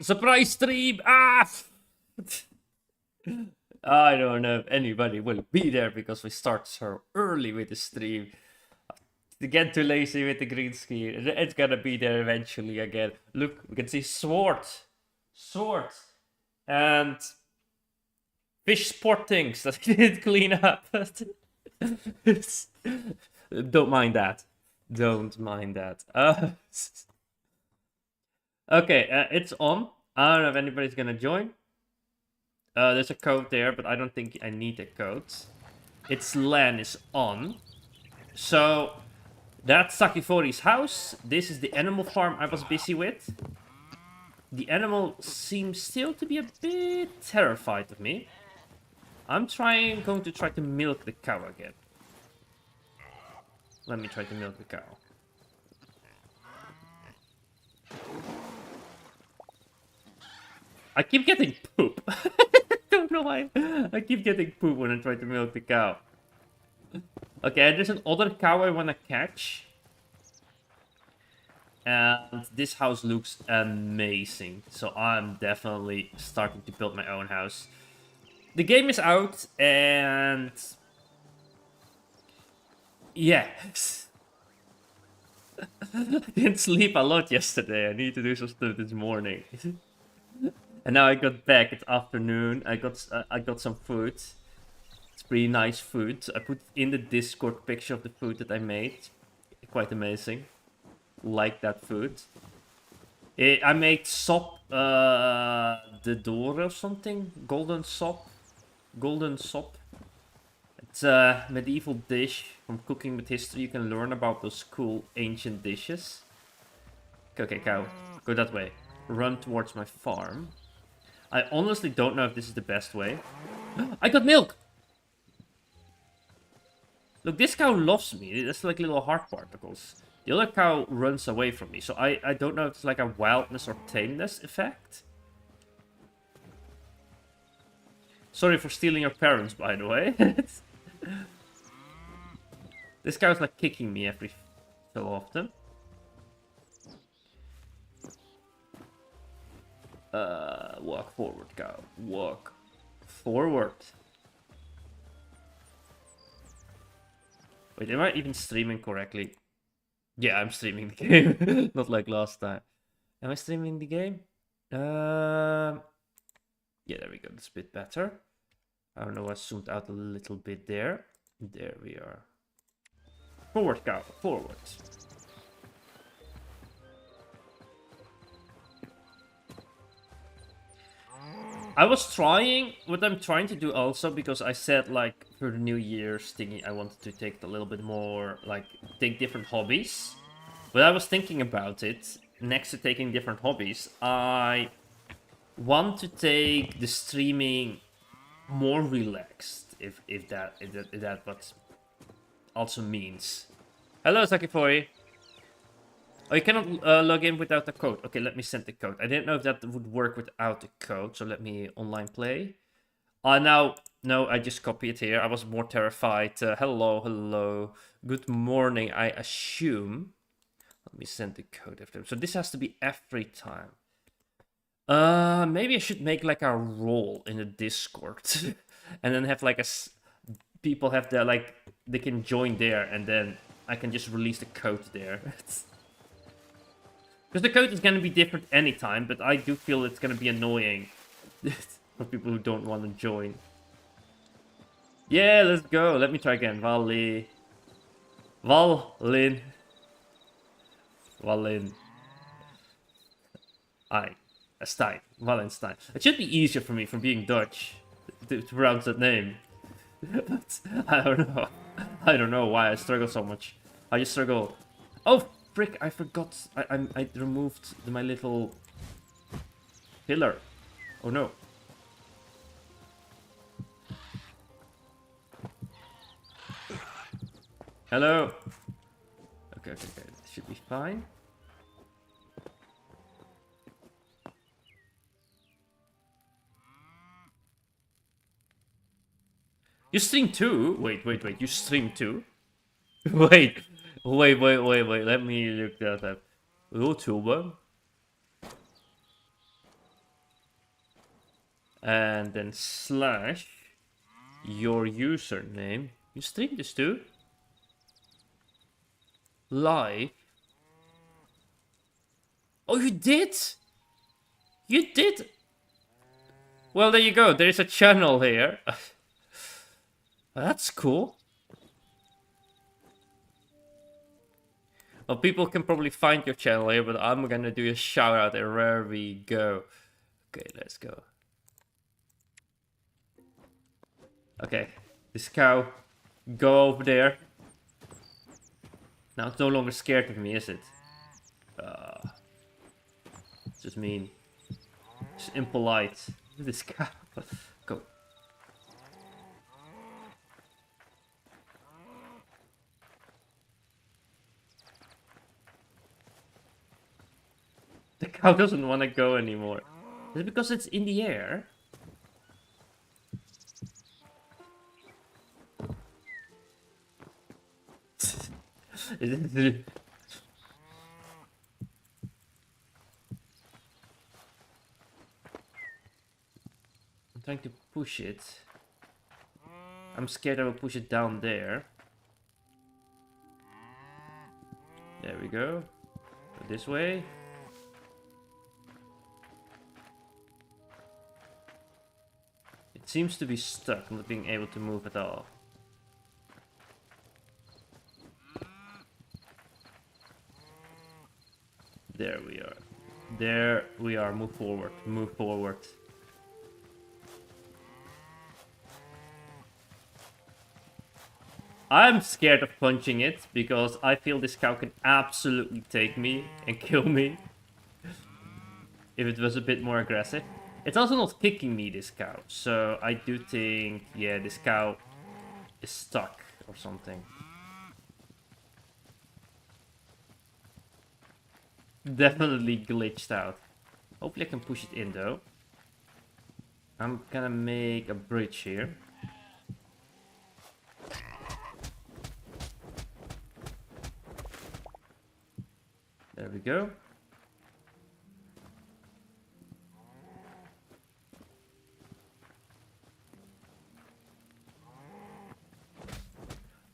Surprise stream! Ah! I don't know if anybody will be there because we start so early with the stream. To get too lazy with the green screen. It's gonna be there eventually again. Look, we can see sword. Sword. And fish sport things that we didn't clean up. Don't mind that. Don't mind that. Okay, it's on. I don't know if anybody's gonna join. There's a code there, but I don't think I need a code. Its LAN is on. So, that's Sakifori's house. This is the animal farm I was busy with. The animal seems still to be a bit terrified of me. I'm going to try to milk the cow again. Let me try to milk the cow. I keep getting poop. I don't know why. I keep getting poop when I try to milk the cow. Okay, there's another cow I want to catch. And this house looks amazing. So I'm definitely starting to build my own house. The game is out and... yeah. I didn't sleep a lot yesterday. I need to do some stuff this morning. And now I got back. It's afternoon. I got some food. It's pretty nice food. I put in the Discord picture of the food that I made. Quite amazing. Like that food. I made sop de door or something. Golden sop. Golden sop. It's a medieval dish from Cooking with History. You can learn about those cool ancient dishes. Okay, cow. Go that way. Run towards my farm. I honestly don't know if this is the best way. I got milk! Look, this cow loves me. It's like little heart particles. The other cow runs away from me. So I don't know if it's like a wildness or tameness effect. Sorry for stealing your parents, by the way. This cow's like kicking me every so often. Walk forward, cow. Walk forward. Wait, am I even streaming correctly? Yeah, I'm streaming the game. Not like last time. Am I streaming the game? Yeah, there we go. That's a bit better. I don't know, I zoomed out a little bit there. There we are. Forward, cow. Forward. I was trying, what I'm trying to do also, because I said, like, for the New Year's thingy, I wanted to take a little bit more, like, take different hobbies. But I was thinking about it, next to taking different hobbies, I want to take the streaming more relaxed, if that what also means. Hello, Sakifori. Oh, you cannot log in without the code. Okay, let me send the code. I didn't know if that would work without the code, so let me online play. Now, no, I just copy it here. I was more terrified. Hello. Good morning, I assume. Let me send the code after. So this has to be every time. Maybe I should make like a role in the Discord. And then have like people have their, like, they can join there, and then I can just release the code there. Because the code is going to be different anytime, but I do feel it's going to be annoying for people who don't want to join. Yeah, let's go. Let me try again. Valin. Stein. Wallenstein. It should be easier for me from being Dutch to pronounce that name. But I don't know. I don't know why I struggle so much. I just struggle. Oh, frick, I forgot. I removed my little pillar. Oh no. Hello. Okay. Should be fine. You stream too? Wait. You stream too? Wait. Let me look that up. YouTube. And then slash your username. You stream this too? Live. Oh, you did? You did? Well, there you go. There's a channel here. That's cool. Well, people can probably find your channel here, but I'm gonna do a shout out wherever we go. Okay, let's go. Okay, this cow, go over there. Now it's no longer scared of me, is it? Just mean. Just impolite. This cow. Go. The cow doesn't want to go anymore. Is it because it's in the air? Is it... I'm trying to push it. I'm scared I will push it down there. There we go. Go this way. It seems to be stuck, not being able to move at all. There we are. There we are. Move forward. Move forward. I'm scared of punching it because I feel this cow can absolutely take me and kill me if it was a bit more aggressive. It's also not kicking me, this cow, so I do think, yeah, this cow is stuck or something. Definitely glitched out. Hopefully I can push it in though. I'm gonna make a bridge here. There we go.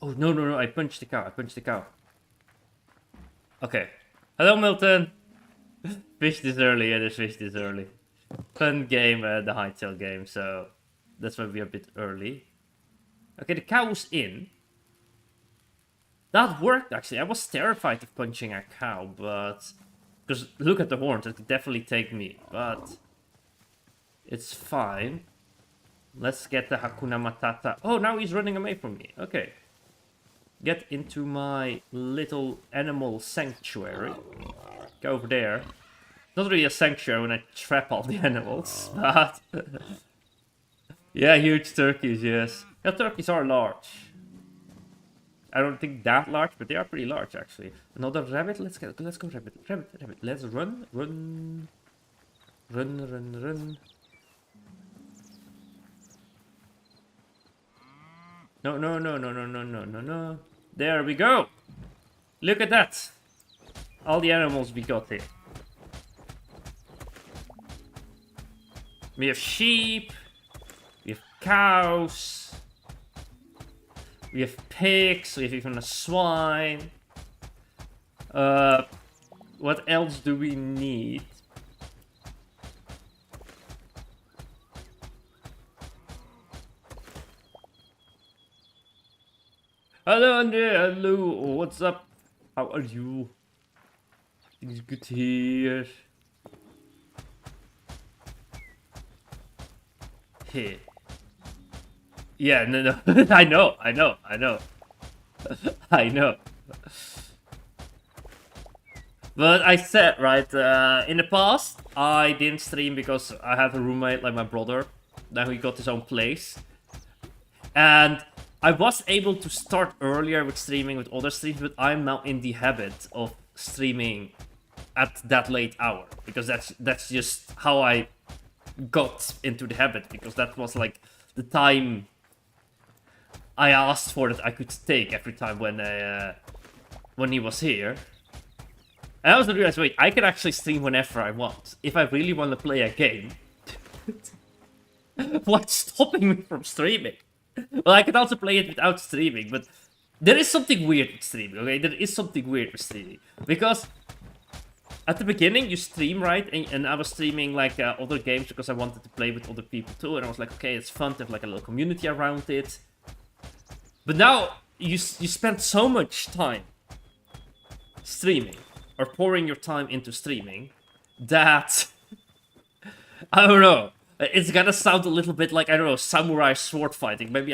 Oh, no, no, no, I punched the cow, I punched the cow. Okay. Hello, Milton! Fish this early, yeah, there's fish this early. Fun game, the Hytale game, so that's why we're a bit early. Okay, the cow was in. That worked, actually. I was terrified of punching a cow, but... Because look at the horns, it could definitely take me, but... It's fine. Let's get the Hakuna Matata. Oh, now he's running away from me. Okay. Get into my little animal sanctuary. Go over there. Not really a sanctuary when I trap all the animals, but... yeah, huge turkeys, yes. Yeah, turkeys are large. I don't think that large, but they are pretty large, actually. Another rabbit? Let's go rabbit. Rabbit. Let's run. Run. No. There we go. Look at that. All the animals we got here. We have sheep. We have cows. We have pigs. We have even a swine. What else do we need? Hello, Andre. Hello. What's up? How are you? Things good here. Hey. Yeah, no. I know. I know. But I said, right, in the past, I didn't stream because I have a roommate like my brother. Now he got his own place. And I was able to start earlier with streaming with other streams, but I'm now in the habit of streaming at that late hour. Because that's just how I got into the habit. Because that was like the time I asked for that I could take every time when he was here. And I also realized, wait, I can actually stream whenever I want. If I really want to play a game. What's stopping me from streaming? Well, I can also play it without streaming, but there is something weird with streaming, okay? There is something weird with streaming. Because at the beginning, you stream, right? And I was streaming, like, other games because I wanted to play with other people too. And I was like, okay, it's fun to have, like, a little community around it. But now, you spend so much time streaming, or pouring your time into streaming, that... I don't know. It's gonna sound a little bit like, I don't know, samurai sword fighting. Maybe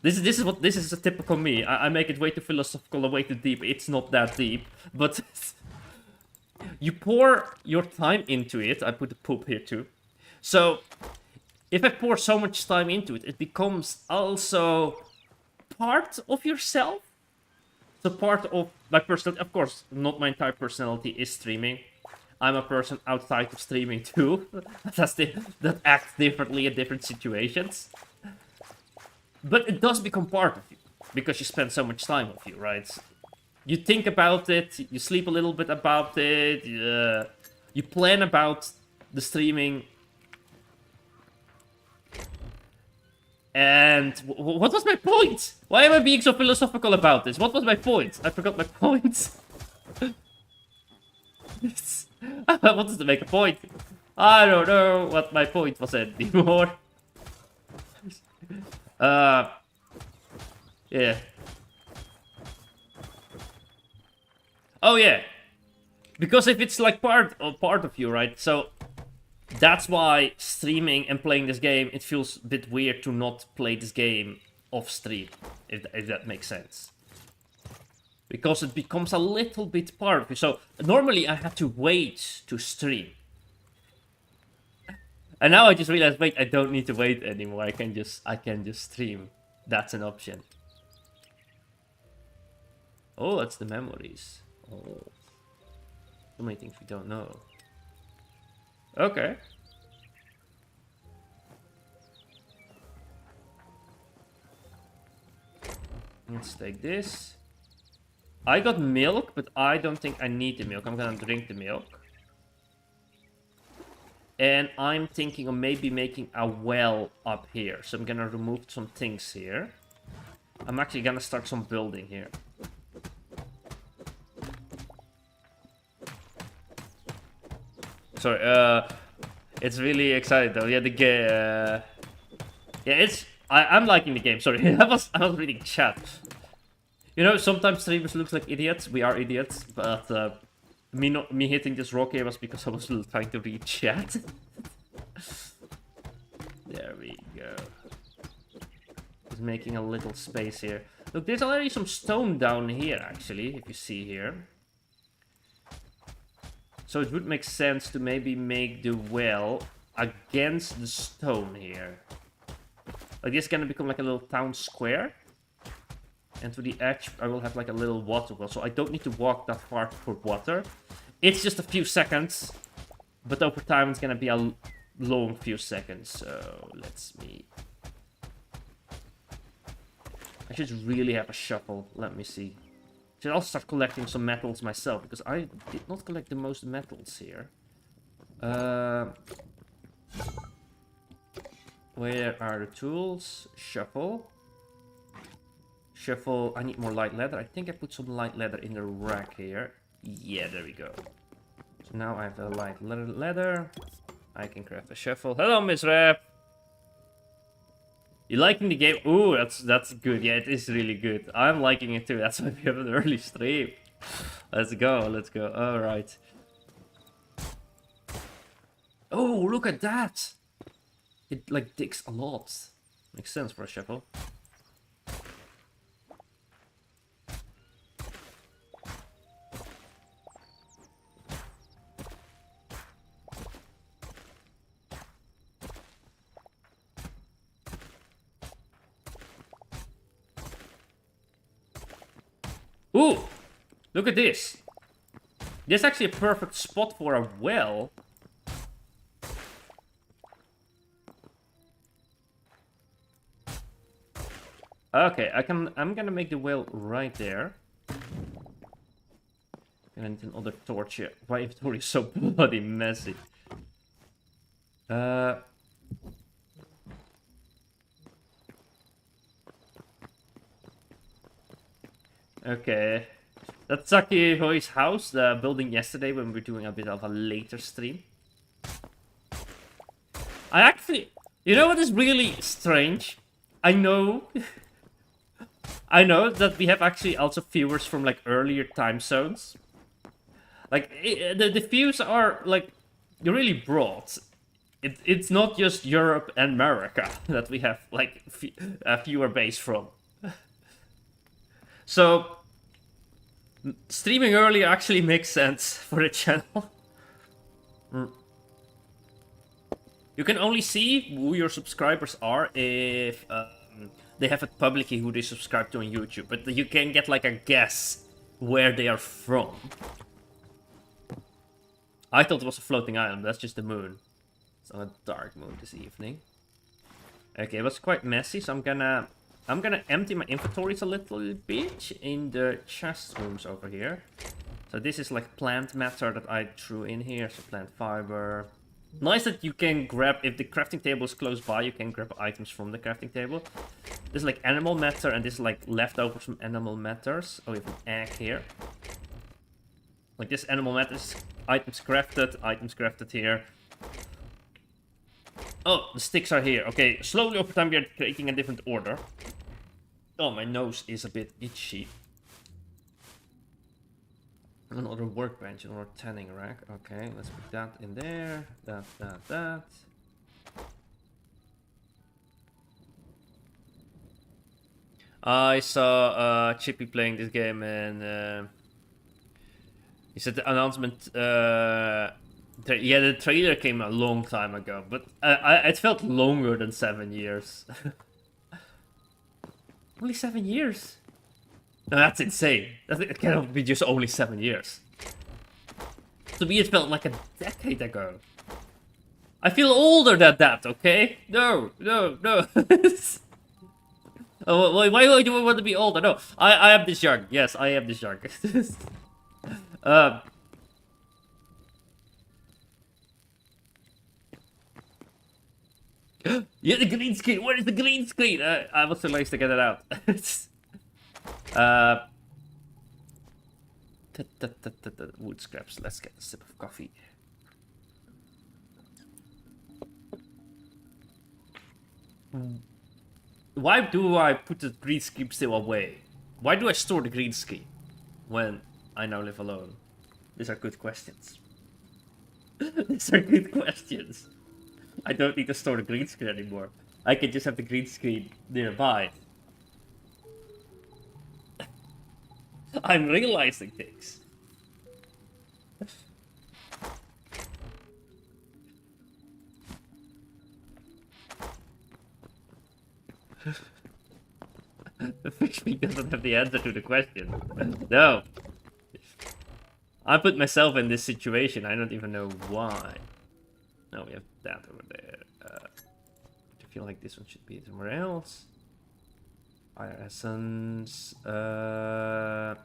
this is a typical me. I make it way too philosophical and way too deep. It's not that deep, but you pour your time into it. I put the poop here too. So if I pour so much time into it, it becomes also part of yourself. So part of my personality, of course, not my entire personality is streaming. I'm a person outside of streaming too, that acts differently in different situations. But it does become part of you, because you spend so much time with you, right? You think about it, you sleep a little bit about it, you plan about the streaming. And what was my point? Why am I being so philosophical about this? What was my point? I forgot my point. I wanted to make a point. I don't know what my point was anymore. Yeah. Oh yeah. Because if it's like part of you, right? So that's why streaming and playing this game, it feels a bit weird to not play this game off stream, if that makes sense. Because it becomes a little bit part of you. So normally I have to wait to stream. And now I just realized, wait, I don't need to wait anymore. I can just stream. That's an option. Oh, that's the memories. Oh. So many things we don't know. Okay. Let's take this. I got milk, but I don't think I need the milk. I'm gonna drink the milk. And I'm thinking of maybe making a well up here. So I'm gonna remove some things here. I'm actually gonna start some building here. Sorry, it's really exciting though. Yeah, the game. Yeah, I'm liking the game. Sorry, I was reading chat. You know, sometimes streamers look like idiots. We are idiots, but me hitting this rock here was because I was trying to read chat. There we go. Just making a little space here. Look, there's already some stone down here, actually, if you see here. So it would make sense to maybe make the well against the stone here. Like this is gonna become like a little town square. And to the edge, I will have like a little water well. So I don't need to walk that far for water. It's just a few seconds. But over time, it's gonna be a long few seconds. So let's me... I should really have a shovel. Let me see. Should also start collecting some metals myself. Because I did not collect the most metals here. Where are the tools? Shovel. Shuffle. I need more light leather. I think I put some light leather in the rack here. Yeah, there we go. So now I have a light leather. I can craft a shuffle. Hello, Miss Rap. You liking the game? Ooh, that's good. Yeah, it is really good. I'm liking it too. That's why we have an early stream. Let's go. Let's go. All right. Oh, look at that. It like digs a lot. Makes sense for a shuffle. Ooh! Look at this! This is actually a perfect spot for a well. Okay, I'm gonna make the well right there. And I need another torch here. My inventory is so bloody messy. Okay. That's Saki Hoi's house, the building yesterday when we were doing a bit of a later stream. I actually... You know what is really strange? I know... I know that we have actually also viewers from, like, earlier time zones. Like, the views are, like, really broad. It's not just Europe and America that we have, like, a viewer base from. So, streaming earlier actually makes sense for the channel. You can only see who your subscribers are if they have it publicly who they subscribe to on YouTube. But you can get like a guess where they are from. I thought it was a floating island, that's just the moon. It's on a dark moon this evening. Okay, it was quite messy, so I'm gonna empty my inventories a little bit in the chest rooms over here. So this is like plant matter that I threw in here, so plant fiber. Nice that you can grab, if the crafting table is close by, you can grab items from the crafting table. This is like animal matter, and this is like leftovers from animal matters. Oh, we have an egg here. Like this animal matters, items crafted here. Oh, the sticks are here. Okay, slowly over time we are creating a different order. Oh, my nose is a bit itchy. Another workbench, another tanning rack. Okay, let's put that in there. That. I saw Chippy playing this game and he said the announcement. Yeah, the trailer came a long time ago, but it felt longer than 7 years. Only 7 years? No, that's insane. It cannot be just only 7 years. To me, it felt like a decade ago. I feel older than that, okay? No. Oh, why do you want to be older? No, I am this young. Yes, I am this young. Yeah, the green screen. Where is the green screen? I was too lazy to get it out. Wood scraps. Let's get a sip of coffee. Why do I put the green screen still away? Why do I store the green screen when I now live alone? These are good questions. These are good questions. I don't need to store the green screen anymore. I can just have the green screen nearby. I'm realizing things. The fish meat doesn't have the answer to the question. No. I put myself in this situation. I don't even know why. No, we have that over there. I feel like this one should be somewhere else. Fire essence. I'm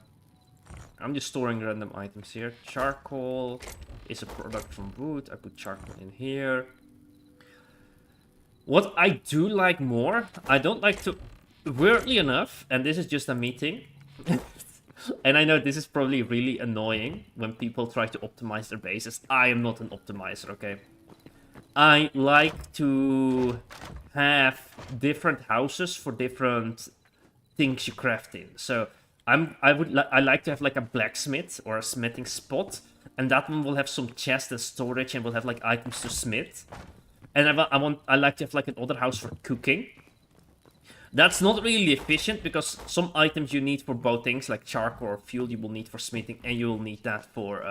just storing random items here. Charcoal is a product from wood. I put charcoal in here. What I do like more, I don't like to... Weirdly enough, and this is just a meeting, and I know this is probably really annoying when people try to optimize their bases. I am not an optimizer, okay? I like to have different houses for different things you craft in. So I like to have like a blacksmith or a smithing spot, and that one will have some chest and storage and will have like items to smith. And I like to have like another house for cooking. That's not really efficient because some items you need for both things, like charcoal or fuel, you will need for smithing, and you will need that for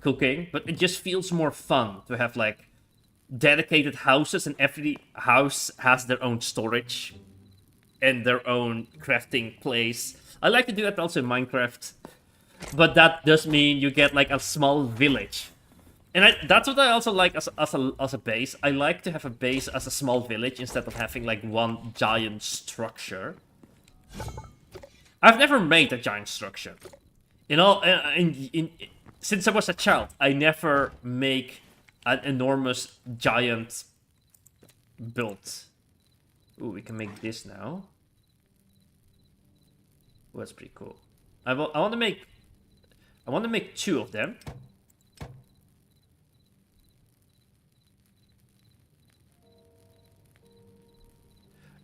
cooking. But it just feels more fun to have like dedicated houses, and every house has their own storage and their own crafting place. I like to do that also in Minecraft, but that does mean you get like a small village. And that's what I also like as a base. I like to have a base as a small village instead of having like one giant structure. I've never made a giant structure. You know, since I was a child, I never make an enormous giant build. Ooh, we can make this now. Oh, that's pretty cool. I want to make 2 of them.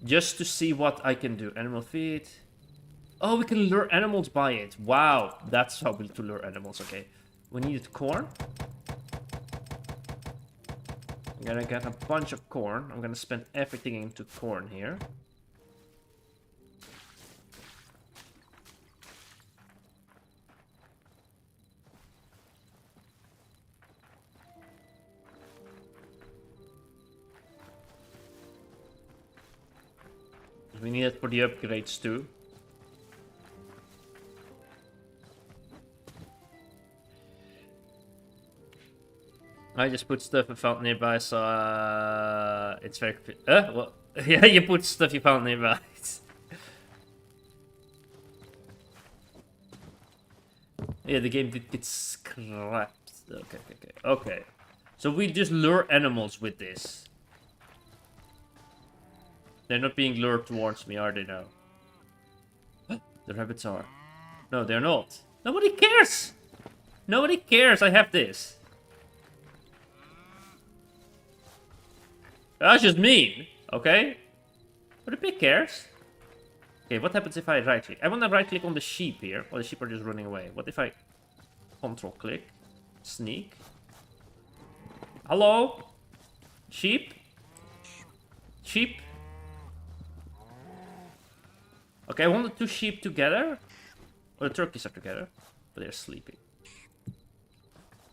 Just to see what I can do. Animal feed. Oh, we can lure animals by it. Wow, that's how we to lure animals. Okay, we needed corn. I'm gonna get a bunch of corn. I'm gonna spend everything into corn here. We need it for the upgrades too. I just put stuff I found nearby, so it's very... Well, yeah, you put stuff you found nearby. Yeah, the game did get scrapped. Okay. So we just lure animals with this. They're not being lured towards me, are they now? The rabbits are. No, they're not. Nobody cares! Nobody cares, I have this. That's just mean, okay? But the pig cares. Okay, what happens if I right click? I want to right click on the sheep here. Well, the sheep are just running away. What if I control click? Sneak. Hello? Sheep? Sheep? Okay, I want the 2 sheep together. Well, the turkeys are together, but they're sleeping.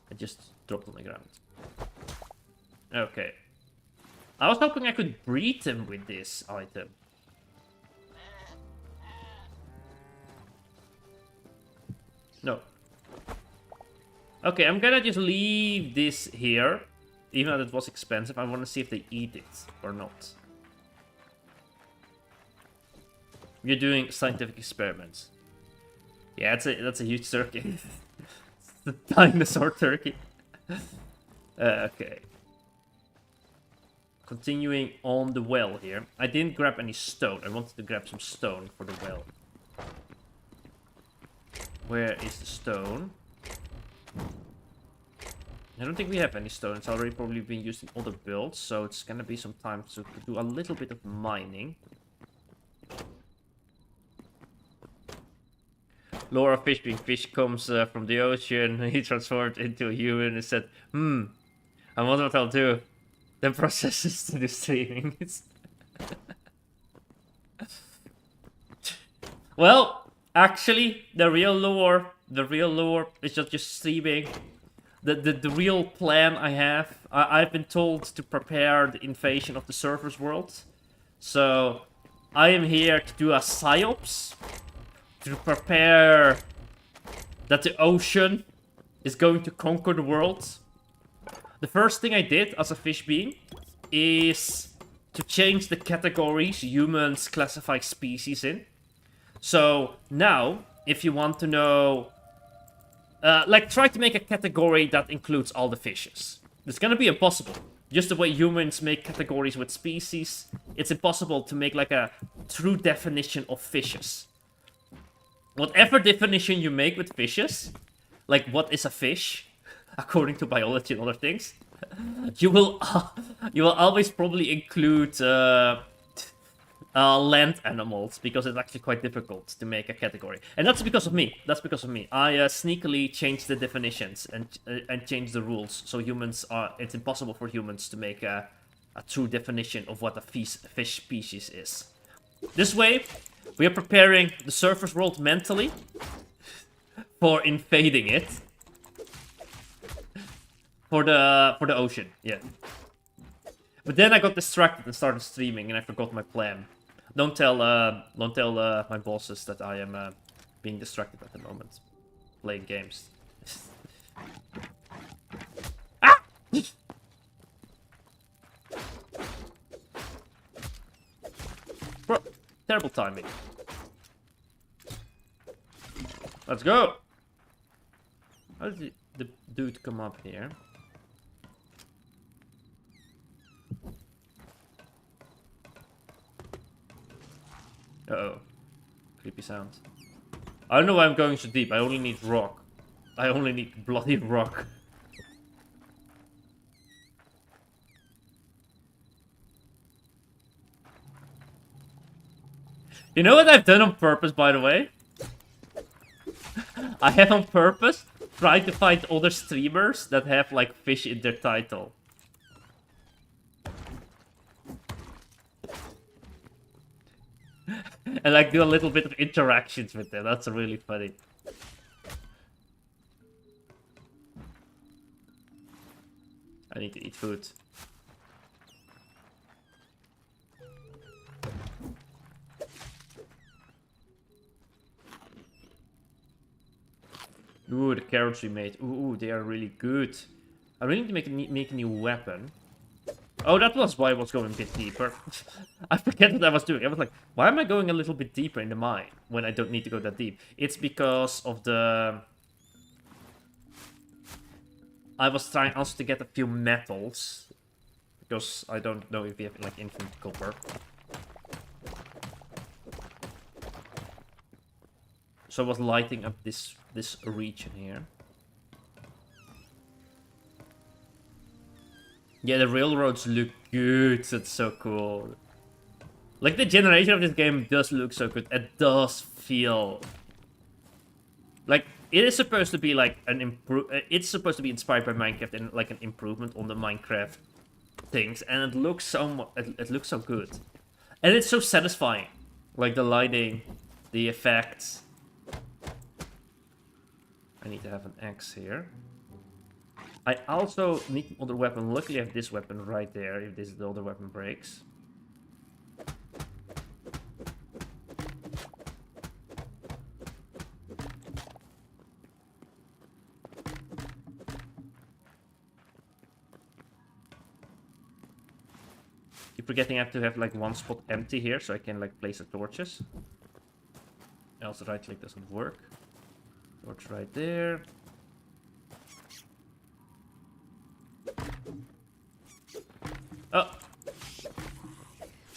I just dropped on the ground. Okay. I was hoping I could breed them with this item. No. Okay, I'm gonna just leave this here. Even though it was expensive, I want to see if they eat it or not. You're doing scientific experiments. Yeah, that's a huge turkey. It's the dinosaur turkey. Okay. Continuing on the well here. I didn't grab any stone. I wanted to grab some stone for the well. Where is the stone? I don't think we have any stone. It's already probably been used in other builds, so it's gonna be some time to do a little bit of mining. Lore of fish being fish comes from the ocean. He transformed into a human and said, I wonder what I'll do. Then processes to do streaming. Well, actually, the real lore is just streaming. The real plan I have, I've been told to prepare the invasion of the surface world. So, I am here to do a psyops. To prepare that the ocean is going to conquer the world. The first thing I did as a fish being is to change the categories humans classify species in. So now, if you want to know, like try to make a category that includes all the fishes. It's gonna be impossible. Just the way humans make categories with species, it's impossible to make like a true definition of fishes. Whatever definition you make with fishes, like what is a fish, according to biology and other things, you will always probably include land animals, because it's actually quite difficult to make a category. And that's because of me. I sneakily changed the definitions and changed the rules, so it's impossible for humans to make a true definition of what a fish species is. This way, we are preparing the surface world mentally for invading it. For the ocean, yeah. But then I got distracted and started streaming, and I forgot my plan. Don't tell my bosses that I am being distracted at the moment, playing games. Ah! Bro, terrible timing. Let's go. How did the dude come up here? Uh-oh. Creepy sound. I don't know why I'm going so deep. I only need rock. I only need bloody rock. You know what I've done on purpose, by the way? I have on purpose tried to find other streamers that have, like, fish in their title. And, like, do a little bit of interactions with them. That's really funny. I need to eat food. Ooh, the carrots we made. Ooh, they are really good. I really need to make a new weapon. Oh, that was why I was going a bit deeper. I forget what I was doing. I was like, why am I going a little bit deeper in the mine when I don't need to go that deep? It's because of the... I was trying also to get a few metals. Because I don't know if we have, like, infinite copper. So I was lighting up this region here. Yeah, the railroads look good. That's so cool. Like, the generation of this game does look so good. It does feel... Like, it is supposed to be, like, it's supposed to be inspired by Minecraft and, like, an improvement on the Minecraft things. And it looks so... It looks so good. And it's so satisfying. Like, the lighting, the effects. I need to have an axe here. I also need another weapon. Luckily I have this weapon right there, if this the other weapon breaks. Keep forgetting I have to have, like, one spot empty here so I can, like, place the torches. Else right click doesn't work. Torch right there. Oh!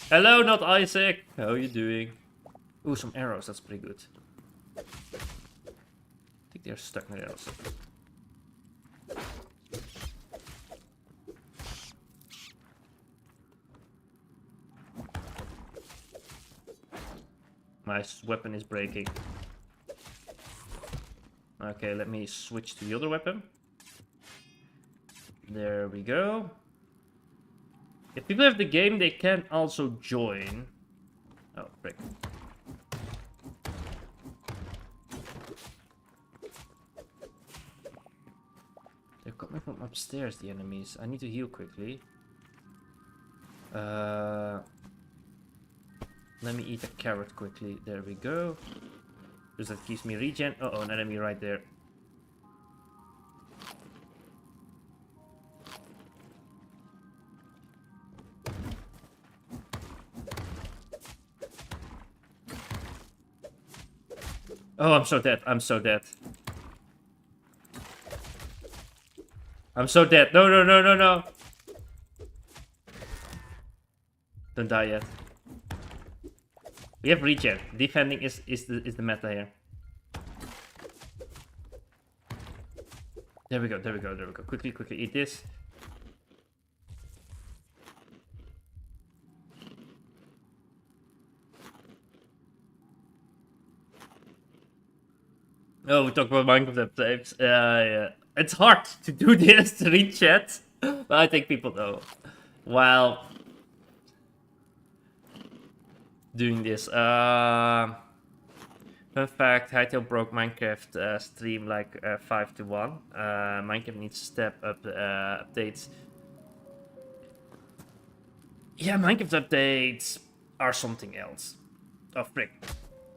Hello, not Isaac! How are you doing? Ooh, some arrows, that's pretty good. I think they're stuck in the arrows. My weapon is breaking. Okay, let me switch to the other weapon. There we go. If people have the game, they can also join. Oh, frick. They're coming from upstairs, the enemies. I need to heal quickly. Let me eat a carrot quickly. There we go. Because that keeps me regen. Uh-oh, an enemy right there. Oh, I'm so dead. I'm so dead. I'm so dead. No, no, no, no, no. Don't die yet. We have regen. Defending is the meta here. There we go, there we go, there we go. Quickly, quickly eat this. Oh, we talk about Minecraft updates. Yeah. It's hard to do this, to read chat. But I think people know. While doing this. Fun fact, Hytale broke Minecraft stream like 5 to 1. Minecraft needs to step up updates. Yeah, Minecraft updates are something else. Oh, frick.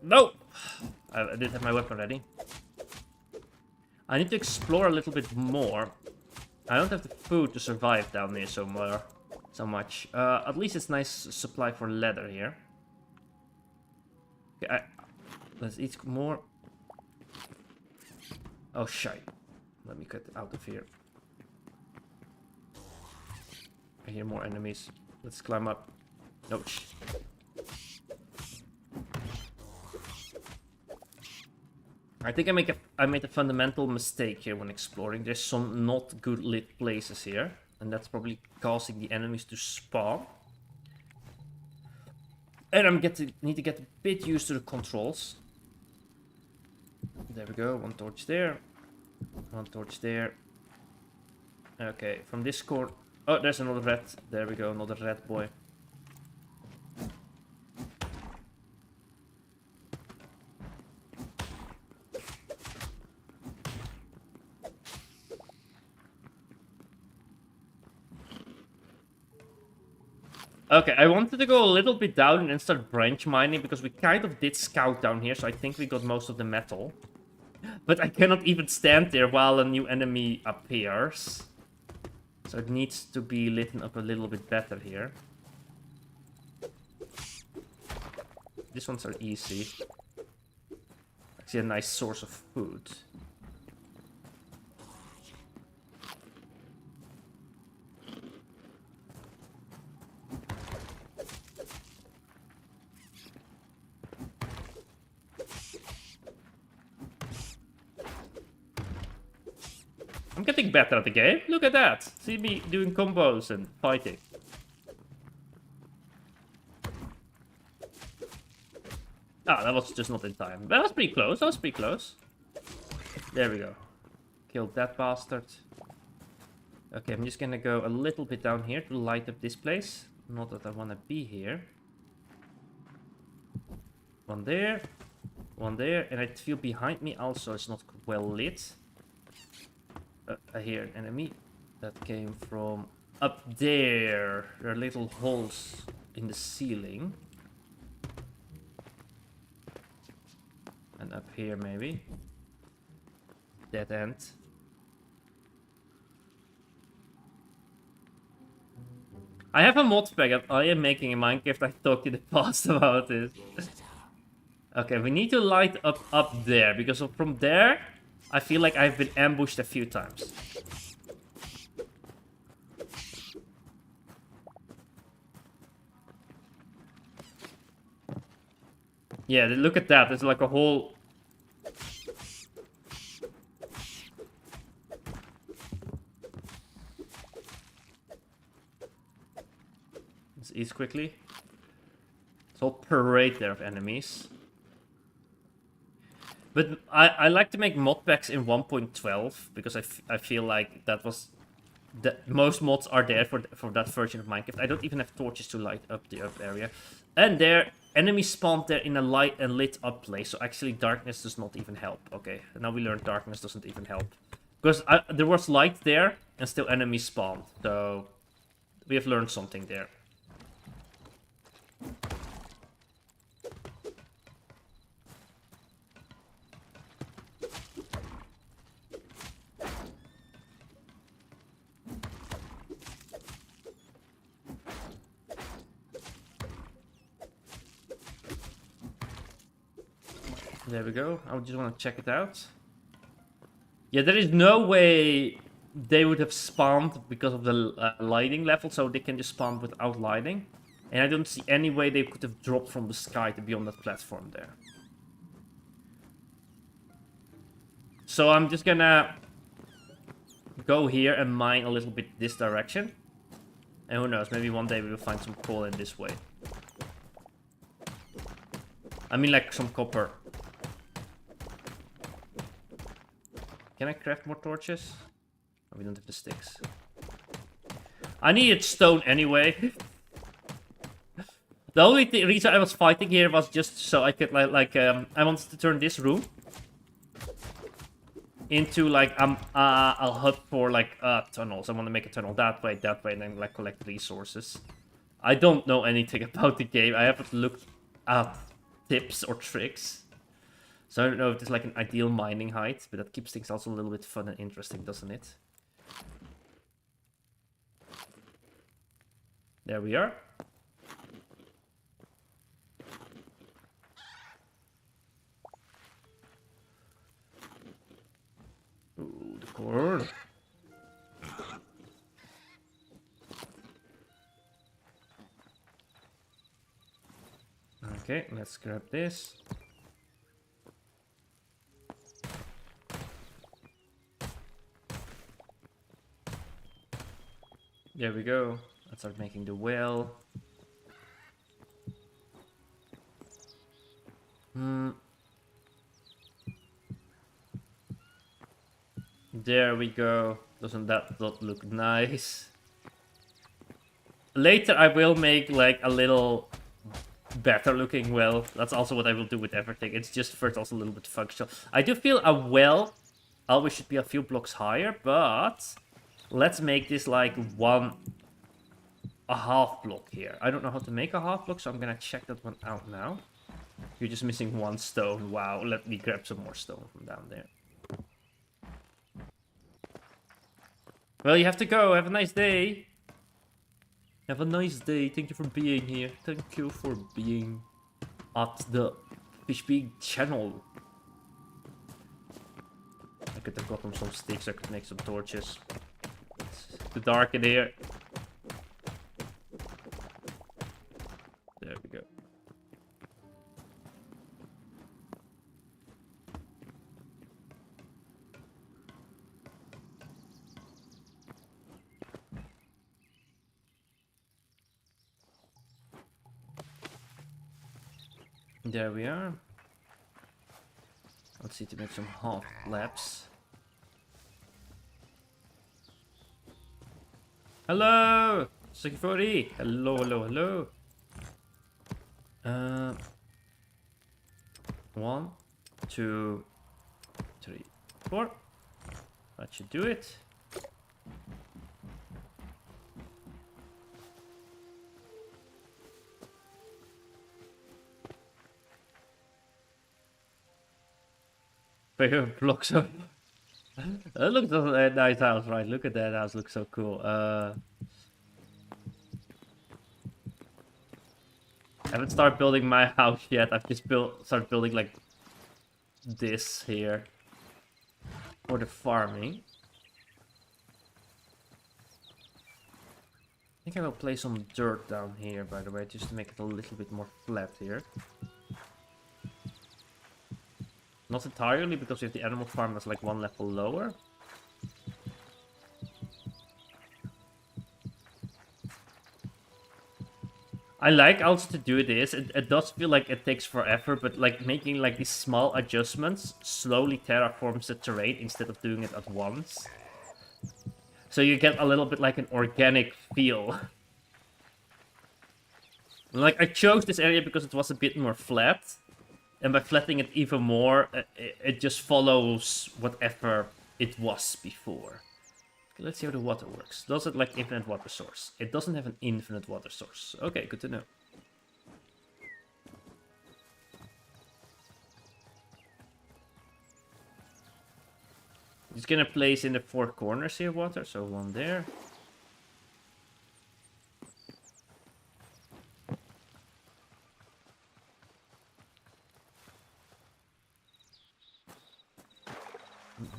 No! I didn't have my weapon ready. I need to explore a little bit more. I don't have the food to survive down there so much. At least it's nice supply for leather here. Okay, let's eat more. Oh, shite. Let me get out of here. I hear more enemies. Let's climb up. No. I think I made a fundamental mistake here when exploring. There's some not good lit places here, and that's probably causing the enemies to spawn. And need to get a bit used to the controls. There we go, one torch there. One torch there. Okay, from this corner... Oh, there's another red. There we go, another red boy. Okay, I wanted to go a little bit down and then start branch mining, because we kind of did scout down here, so I think we got most of the metal. But I cannot even stand there while a new enemy appears. So it needs to be lit up a little bit better here. These ones are easy. Actually a nice source of food. I'm getting better at the game. Look at that. See me doing combos and fighting. Ah, that was just not in time. That was pretty close. That was pretty close. There we go. Killed that bastard. Okay, I'm just gonna go a little bit down here to light up this place. Not that I want to be here. One there. One there. And I feel behind me also it's not well lit. I hear an enemy that came from up there. There are little holes in the ceiling. And up here maybe. Dead end. I have a mod pack I am making in Minecraft. I talked in the past about this. Okay, we need to light up there, because from there I feel like I've been ambushed a few times. Yeah, look at that. There's like a whole... Let's ease quickly. It's all parade there of enemies. But I like to make mod packs in 1.12 because I feel like that was most mods are there for that version of Minecraft. I don't even have torches to light up the up area, and there enemies spawned there in a light and lit up place. So actually darkness does not even help. Okay, now we learned darkness doesn't even help because there was light there and still enemies spawned. So we have learned something there. There we go. I just want to check it out. Yeah, there is no way they would have spawned because of the lighting level, so they can just spawn without lighting. And I don't see any way they could have dropped from the sky to be on that platform there. So I'm just gonna go here and mine a little bit this direction. And who knows, maybe one day we will find some coal in this way. I mean like some copper. Can I craft more torches? Oh, we don't have the sticks. I needed stone anyway. The only reason I was fighting here was just so I could I wanted to turn this room into like a hut for like tunnels. I want to make a tunnel that way, and then like collect resources. I don't know anything about the game. I haven't looked at tips or tricks. So I don't know if it's like an ideal mining height, but that keeps things also a little bit fun and interesting, doesn't it? There we are. Ooh, the corn. Okay, let's grab this. There we go. Let's start making the well. There we go. Doesn't that not look nice? Later I will make like a little better looking well. That's also what I will do with everything. It's just first also a little bit functional. I do feel a well always should be a few blocks higher, but let's make this like a half block here. I don't know how to make a half block, so I'm gonna check that one out now. You're just missing one stone. Wow, let me grab some more stone from down there. Well, you have to go. Have a nice day. Have a nice day. Thank you for being here. Thank you for being at the Fishbig channel. I could have gotten some sticks. I could make some torches. It's too dark in here. There we go. There we are. Let's see to make some hot laps. Hello! Security! Hello, hello, hello. 1, 2, 3, 4. That should do it. Favorite blocks of. Look at that nice house, right? Look at that house, looks so cool. I haven't started building my house yet. I've just started building like this here for the farming. I think I will place some dirt down here, by the way, just to make it a little bit more flat here. Not entirely, because if the animal farm is like one level lower. I like also to do this. It does feel like it takes forever, but like making like these small adjustments slowly terraforms the terrain instead of doing it at once. So you get a little bit like an organic feel. Like I chose this area because it was a bit more flat. And by flattening it even more, it just follows whatever it was before. Let's see how the water works. Does it like infinite water source? It doesn't have an infinite water source. Okay, good to know. It's gonna place in the 4 corners here water, so one there.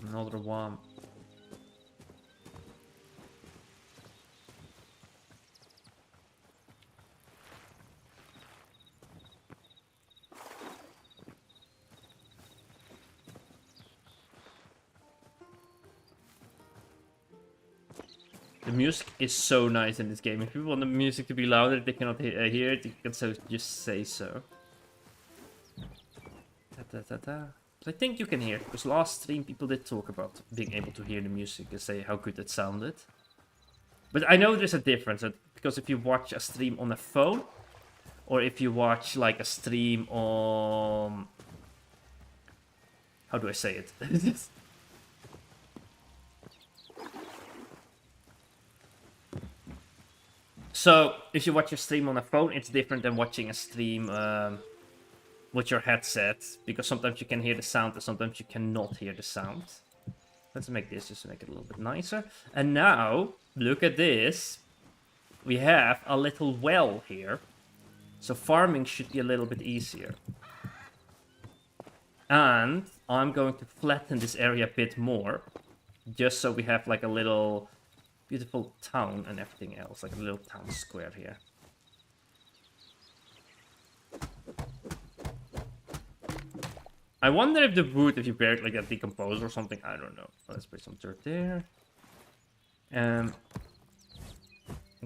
Another one. The music is so nice in this game. If you want the music to be louder, they cannot hear it. You can just say so. I think you can hear, because last stream people did talk about being able to hear the music and say how good it sounded. But I know there's a difference, because if you watch a stream on a phone, or if you watch like a stream on... How do I say it? So, if you watch a stream on a phone, it's different than watching a stream with your headset, because sometimes you can hear the sound and sometimes you cannot hear the sound. Let's make this just to make it a little bit nicer. And now, look at this. We have a little well here. So farming should be a little bit easier. And I'm going to flatten this area a bit more, just so we have like a little beautiful town and everything else, like a little town square here. I wonder if the wood, if you bury it like that, decompose or something. I don't know. Let's put some dirt there.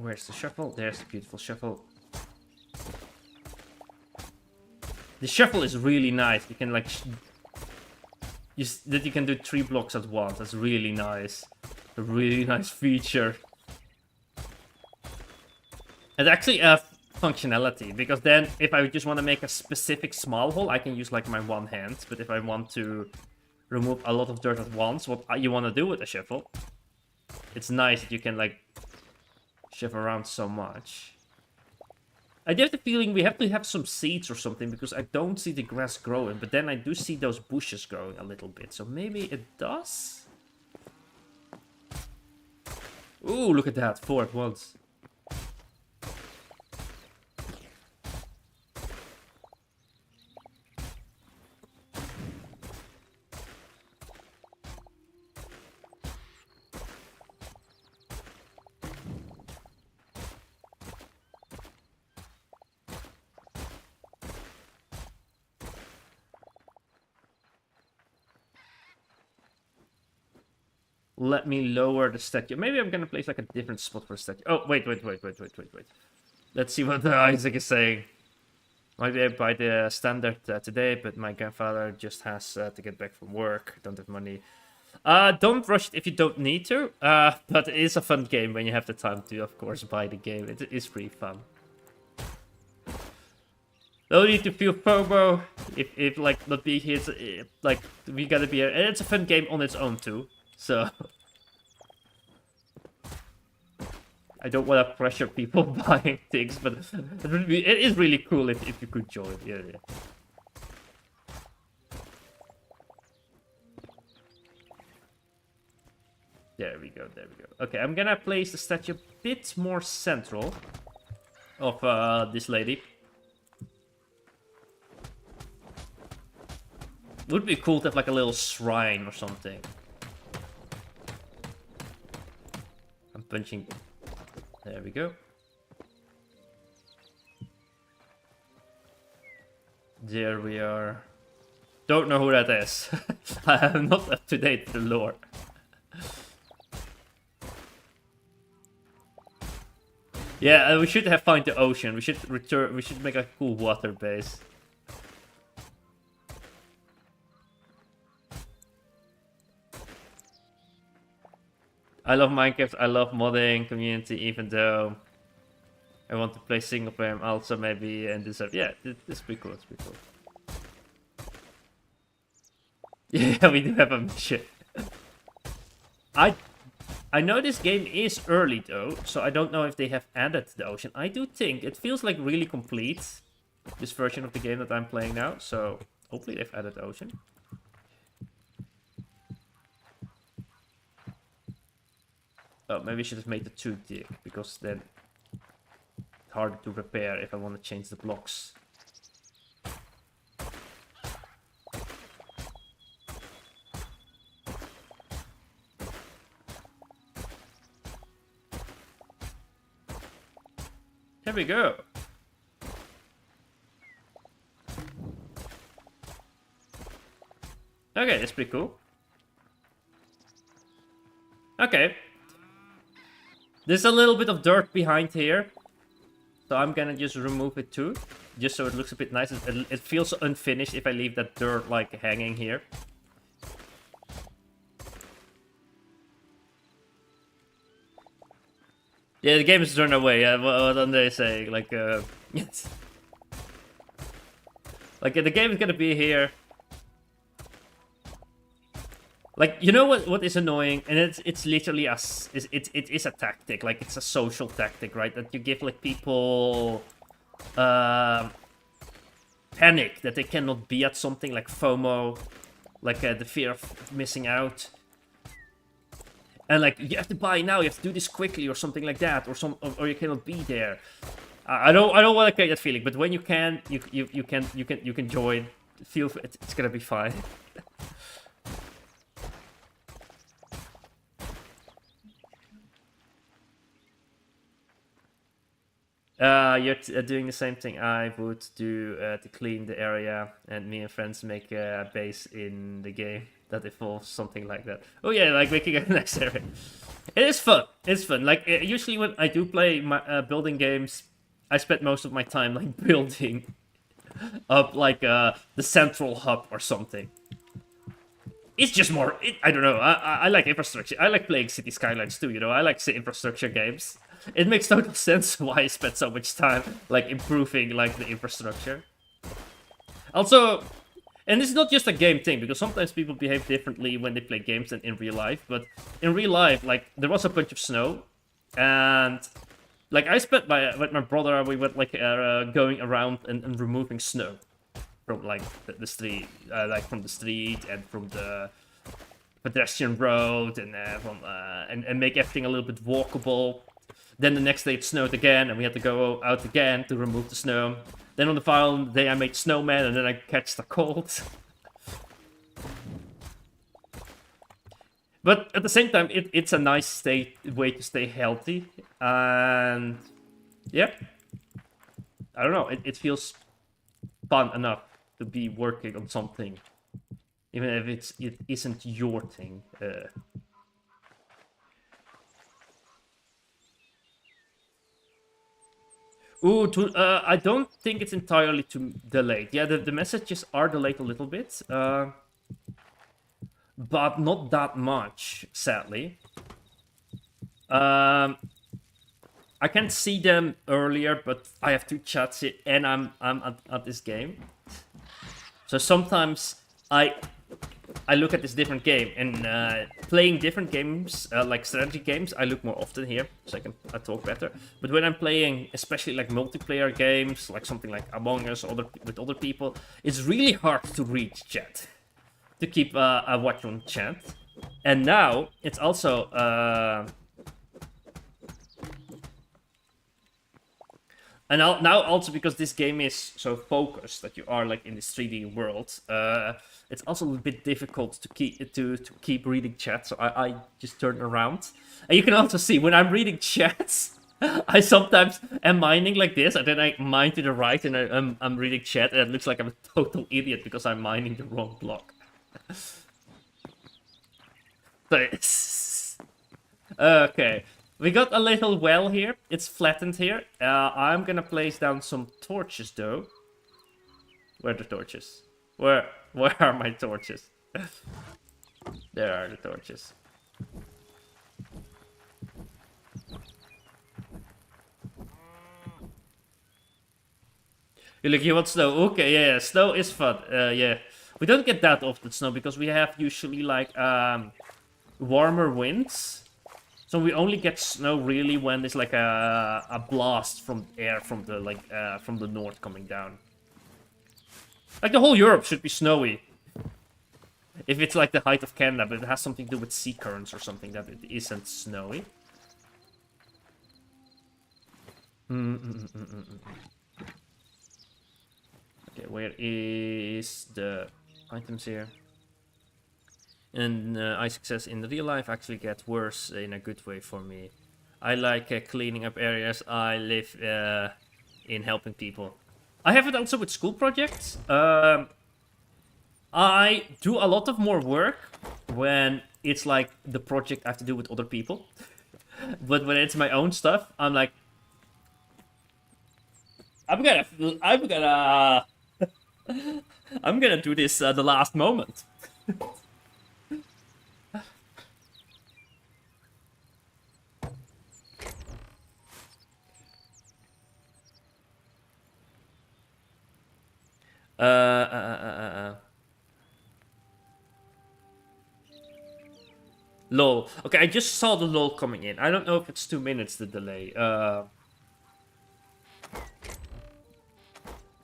Where's the shuffle? There's the beautiful shuffle. The shuffle is really nice. You can like that you can do 3 blocks at once. That's really nice. A really nice feature. It's actually a functionality, because then if I just want to make a specific small hole, I can use like my one hand. But if I want to remove a lot of dirt at once, what you want to do with a shuffle, it's nice that you can like shift around so much. I do have the feeling we have to have some seeds or something, because I don't see the grass growing, but then I do see those bushes growing a little bit, so maybe it does? Ooh, look at that, 4 at once. Let me lower the statue. Maybe I'm gonna place like a different spot for a statue. Oh, wait. Let's see what Isaac is saying. Maybe I buy the standard today, but my grandfather just has to get back from work. Don't have money. Don't rush it if you don't need to. But it is a fun game when you have the time to, of course, buy the game. It is pretty fun. No need to feel FOMO if like not being here. Like we gotta be here, and it's a fun game on its own too. So I don't want to pressure people buying things, but it is really cool if you could join. Yeah. There we go. Okay, I'm gonna place the statue a bit more central of this lady. Would be cool to have like a little shrine or something. I'm punching. There we go. There we are. Don't know who that is. I am not up to date with the lore. Yeah, we should have found the ocean. We should return. We should make a cool water base. I love Minecraft, I love modding community, even though I want to play single player. I'm also maybe and deserve. Yeah, it's pretty cool. It's pretty cool. Yeah, we do have a mission. I know this game is early though, so I don't know if they have added the ocean. I do think it feels like really complete, this version of the game that I'm playing now. So hopefully they've added the ocean. Oh, maybe I should have made it too thick, because then it's harder to repair if I want to change the blocks. There we go. Okay, that's pretty cool. Okay. There's a little bit of dirt behind here, so I'm gonna just remove it too, just so it looks a bit nice. It feels unfinished if I leave that dirt like hanging here. Yeah, the game is turned away. What are they saying? Like, yes. Like the game is gonna be here. Like, you know what is annoying, and it's literally it is a tactic, like it's a social tactic, right? That you give like people panic that they cannot be at something, like FOMO, like the fear of missing out, and like you have to buy now, you have to do this quickly or something like that, or you cannot be there. I don't want to create that feeling, but when you can, you can join. Feel it's gonna be fine. You're doing the same thing I would do to clean the area, and me and friends make a base in the game that involves something like that. Oh yeah, like making a next area. It is fun. It's fun. Like usually when I do play my building games, I spend most of my time like building up like the central hub or something. It's just more. I don't know. I like infrastructure. I like playing City Skylines too. You know, I like infrastructure games. It makes total sense why I spend so much time like improving like the infrastructure. Also, and it's not just a game thing, because sometimes people behave differently when they play games than in real life. But in real life, like, there was a bunch of snow, and like I spent with my brother, we went like going around and removing snow from like the street, like from the street and from the pedestrian road, and and make everything a little bit walkable. Then the next day it snowed again, and we had to go out again to remove the snow. Then on the following day I made snowman, and then I catch the cold. But at the same time, it's a nice way to stay healthy. And yeah, I don't know, it feels fun enough to be working on something, even if it isn't your thing. Ooh, I don't think it's entirely too delayed. Yeah, the messages are delayed a little bit, but not that much, sadly. I can see them earlier, but I have two chats here, and I'm at this game. So sometimes I look at this different game, and playing different games, like strategy games, I look more often here, so I talk better. But when I'm playing, especially like multiplayer games, like something like Among Us, with other people, it's really hard to read chat, to keep a watch on chat. And now it's also and now also, because this game is so focused that you are like in this 3D world, it's also a little bit difficult to keep reading chat. So I just turn around, and you can also see when I'm reading chats, I sometimes am mining like this, and then I mine to the right, and I'm reading chat, and it looks like I'm a total idiot because I'm mining the wrong block. Okay. We got a little well here. It's flattened here. I'm gonna place down some torches, though. Where are the torches? Where are my torches? There are the torches. You want snow? Okay, yeah, snow is fun. Yeah. We don't get that often snow, because we have usually like warmer winds. So we only get snow really when there's like a blast from air from the north coming down. Like the whole Europe should be snowy, if it's like the height of Canada, but it has something to do with sea currents or something that it isn't snowy. Okay, where is the items here? And I success in real life actually get worse in a good way for me. I like cleaning up areas. I live in helping people. I have it also with school projects. I do a lot of more work when it's like the project I have to do with other people. But when it's my own stuff, I'm like, I'm gonna I'm gonna do this the last moment. Lol. Okay, I just saw the lol coming in. I don't know if it's 2 minutes the delay.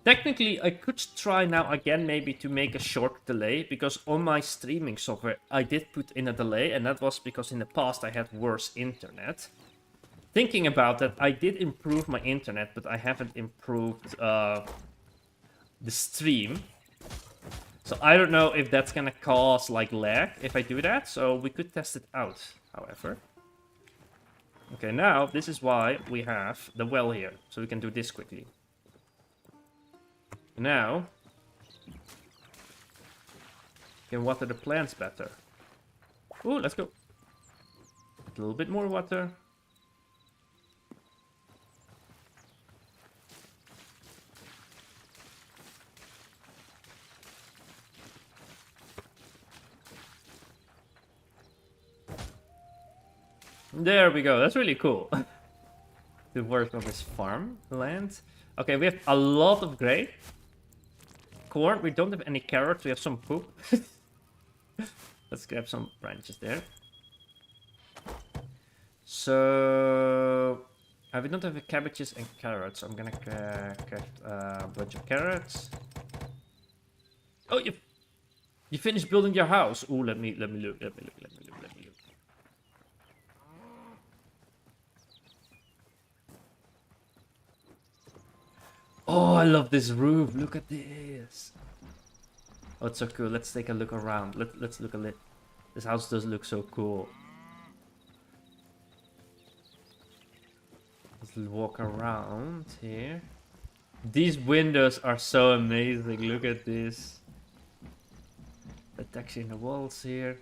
Technically, I could try now again maybe to make a short delay, because on my streaming software I did put in a delay, and that was because in the past I had worse internet. Thinking about that, I did improve my internet, but I haven't improved the stream. So I don't know if that's gonna cause like lag if I do that, so we could test it out, however. Okay, now this is why we have the well here, so we can do this quickly. Now, we can water the plants better. Ooh, let's go. a little bit more water. There we go. That's really cool. To work on this farm land. Okay, we have a lot of grain. Corn. We don't have any carrots. We have some poop. Let's grab some branches there. So we don't have cabbages and carrots. I'm gonna craft a bunch of carrots. Oh, you finished building your house. Oh, let me look. Oh, I love this roof. Look at this. Oh, it's so cool. Let's take a look around. Let's look a little. This house does look so cool. Let's walk around here. These windows are so amazing. Look at this. The texture in the walls here.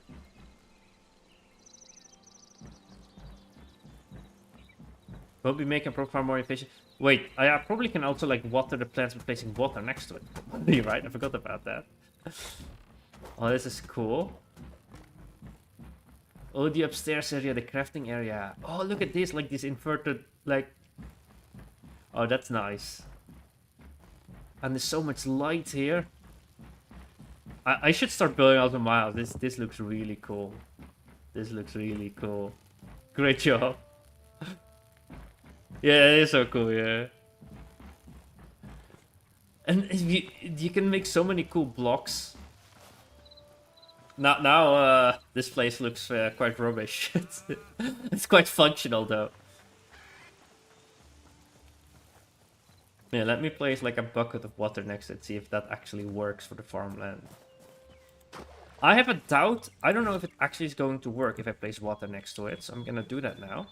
Will be making profile more efficient. Wait, I probably can also like water the plants by placing water next to it. You're right, I forgot about that. Oh, this is cool. Oh, the upstairs area, the crafting area. Oh, look at this, like this inverted, like... Oh, that's nice. And there's so much light here. I should start building out of my house. This looks really cool. This looks really cool. Great job. Yeah, it is so cool, yeah. And you can make so many cool blocks. Now this place looks quite rubbish. It's quite functional though. Yeah, let me place like a bucket of water next to it, see if that actually works for the farmland. I have a doubt. I don't know if it actually is going to work if I place water next to it, so I'm gonna do that now.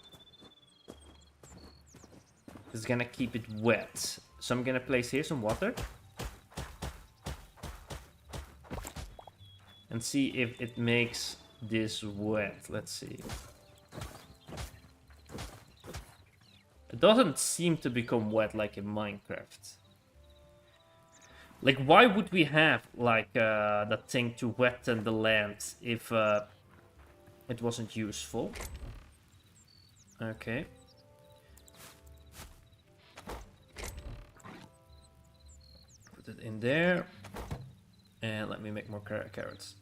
It's gonna keep it wet. So I'm gonna place here some water. And see if it makes this wet. Let's see. It doesn't seem to become wet like in Minecraft. Like, why would we have like that thing to wetten the land if it wasn't useful? Okay. Put it in there. And let me make more carrots.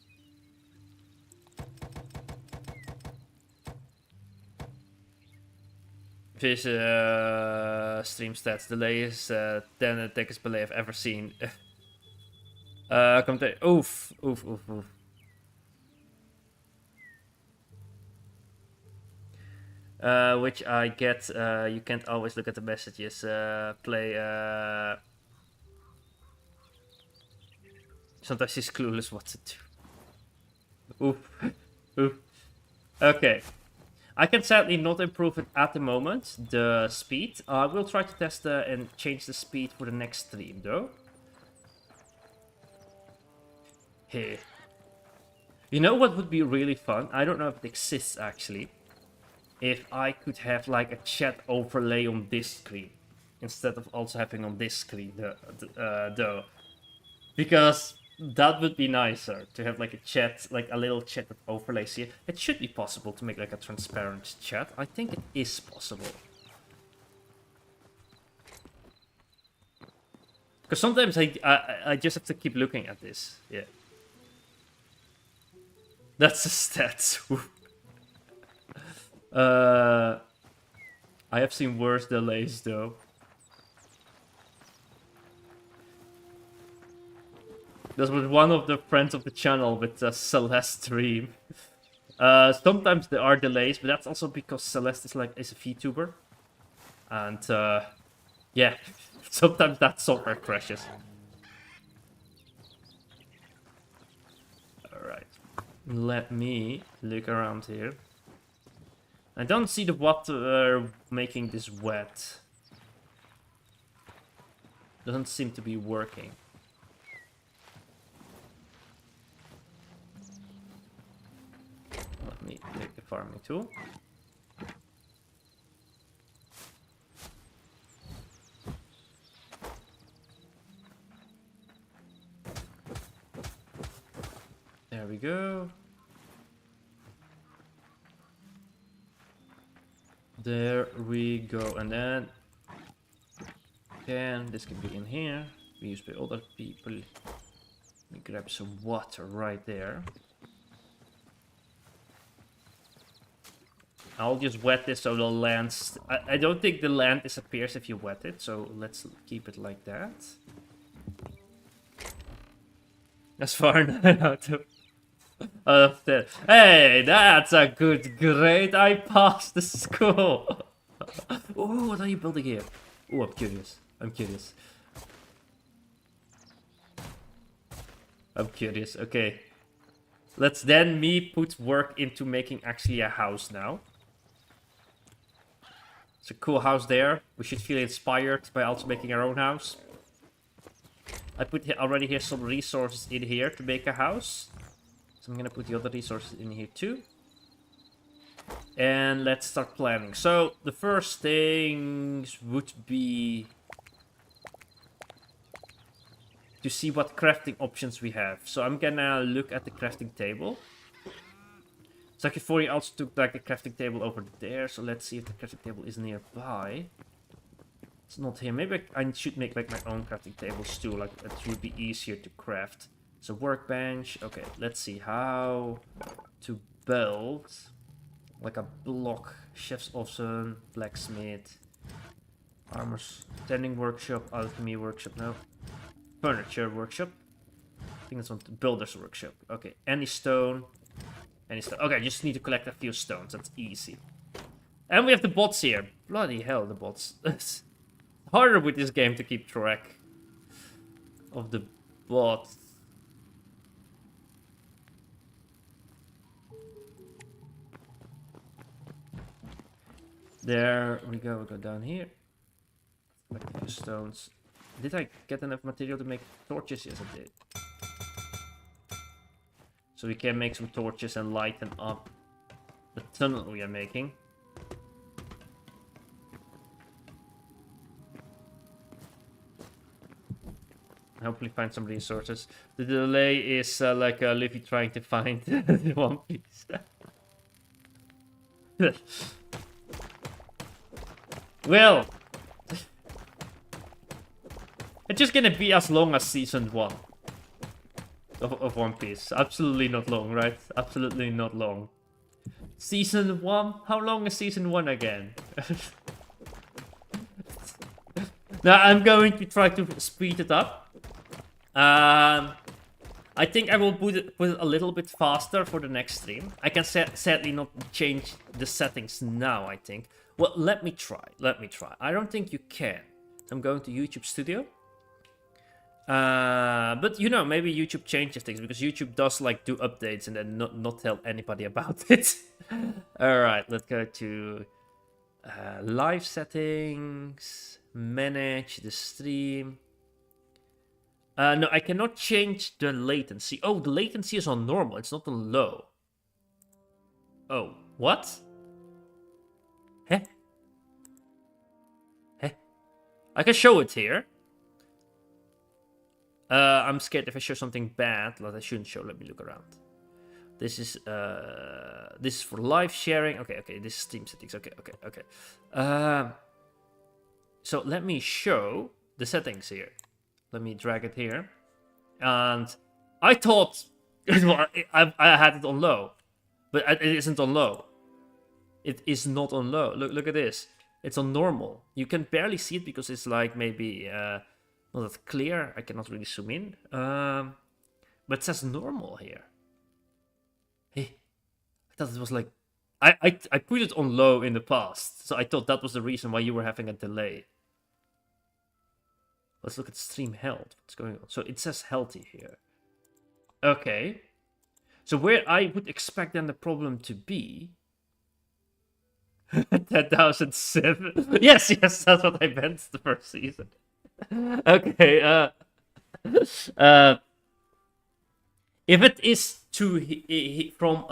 Fish stream stats. Delay is 10 the thickest delay I've ever seen. Come to oof. Which I get. You can't always look at the messages. Play. Sometimes he's clueless what to do. Oof. Okay. I can sadly not improve it at the moment, the speed. I will try to test and change the speed for the next stream, though. Hey. You know what would be really fun? I don't know if it exists, actually. If I could have, like, a chat overlay on this screen. Instead of also having on this screen, though. Because... that would be nicer, to have like a chat, like a little chat with overlays here. It should be possible to make like a transparent chat. I think it is possible. Because sometimes I just have to keep looking at this. Yeah. That's the stats. I have seen worse delays though. That was one of the friends of the channel with Celeste stream. Sometimes there are delays, but that's also because Celeste is a VTuber. And yeah, sometimes that software crashes. Alright. Let me look around here. I don't see the water making this wet. Doesn't seem to be working. Let me take the farming tool. There we go. There we go. And then this can be in here. We use by other people. Let me grab some water right there. I'll just wet this so the land... I don't think the land disappears if you wet it, so let's keep it like that. That's far out of that. Hey, that's a good grade. I passed the school. Oh, what are you building here? Oh, I'm curious. I'm curious. Okay. Let's then put work into making actually a house now. It's a cool house there. We should feel inspired by also making our own house. I put already here some resources in here to make a house. So I'm gonna put the other resources in here too. And let's start planning. So the first things would be to see what crafting options we have. So I'm gonna look at the crafting table. Sakifori also took like the crafting table over there. So let's see if the crafting table is nearby. It's not here. Maybe I should make like my own crafting tables too. Like it would be easier to craft. So workbench. Okay, let's see how to build like a block. Chef's oven, blacksmith, armor standing workshop, alchemy workshop. No, furniture workshop. I think that's one. Builder's workshop. Okay, any stone. Okay, I just need to collect a few stones. That's easy. And we have the bots here. Bloody hell, the bots. It's harder with this game to keep track of the bots. There we go. We go down here. Collect a few stones. Did I get enough material to make torches? Yes, I did. So we can make some torches and lighten up the tunnel we are making. Hopefully find some resources. The delay is like Livy trying to find the One Piece. Well, it's just gonna be as long as season 1 of One Piece. Absolutely not long, right? Absolutely not long. Season 1? How long is season 1 again? Now I'm going to try to speed it up. I think I will put it a little bit faster for the next stream. I can sadly not change the settings now, I think. Well, let me try. I don't think you can. I'm going to YouTube Studio. But you know, maybe YouTube changes things because YouTube does like do updates and then not tell anybody about it. Alright, let's go to live settings, manage the stream. No, I cannot change the latency. Oh, the latency is on normal, it's not on low. Oh, what? Huh? I can show it here. I'm scared if I show something bad that I shouldn't show. Let me look around. This is for live sharing. Okay, this is Steam settings. Okay. So let me show the settings here. Let me drag it here. And I thought I had it on low, but it isn't on low. It is not on low. Look at this. It's on normal. You can barely see it because it's like maybe not that clear. I cannot really zoom in. But it says normal here. Hey, I thought it was like I put it on low in the past, so I thought that was the reason why you were having a delay. Let's look at stream health. What's going on? So it says healthy here. Okay. So where I would expect then the problem to be 10,007. Yes, that's what I meant the first season. Okay, if it is from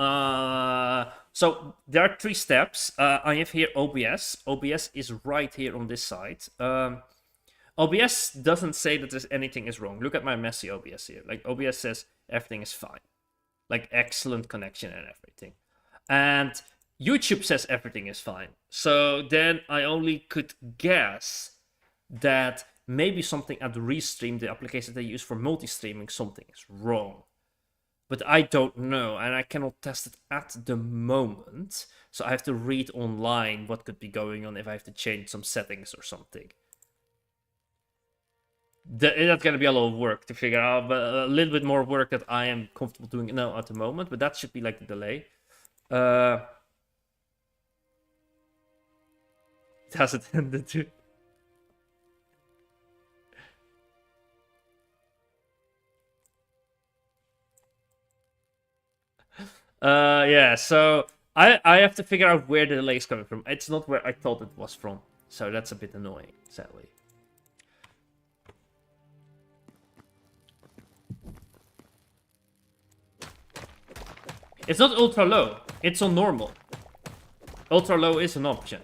so there are 3 steps. I have here OBS. OBS is right here on this side. OBS doesn't say that there's anything is wrong. Look at my messy OBS here. Like OBS says everything is fine. like excellent connection and everything. And YouTube says everything is fine. So then I only could guess that maybe something at Restream, the application they use for multi-streaming, something is wrong. But I don't know, and I cannot test it at the moment. So I have to read online what could be going on if I have to change some settings or something. That's gonna be a lot of work to figure out, but a little bit more work that I am comfortable doing now at the moment. But that should be like the delay. It hasn't ended to. Yeah, so I have to figure out where the delay is coming from. It's not where I thought it was from. So that's a bit annoying, sadly. It's not ultra low, it's on normal. Ultra low is an option.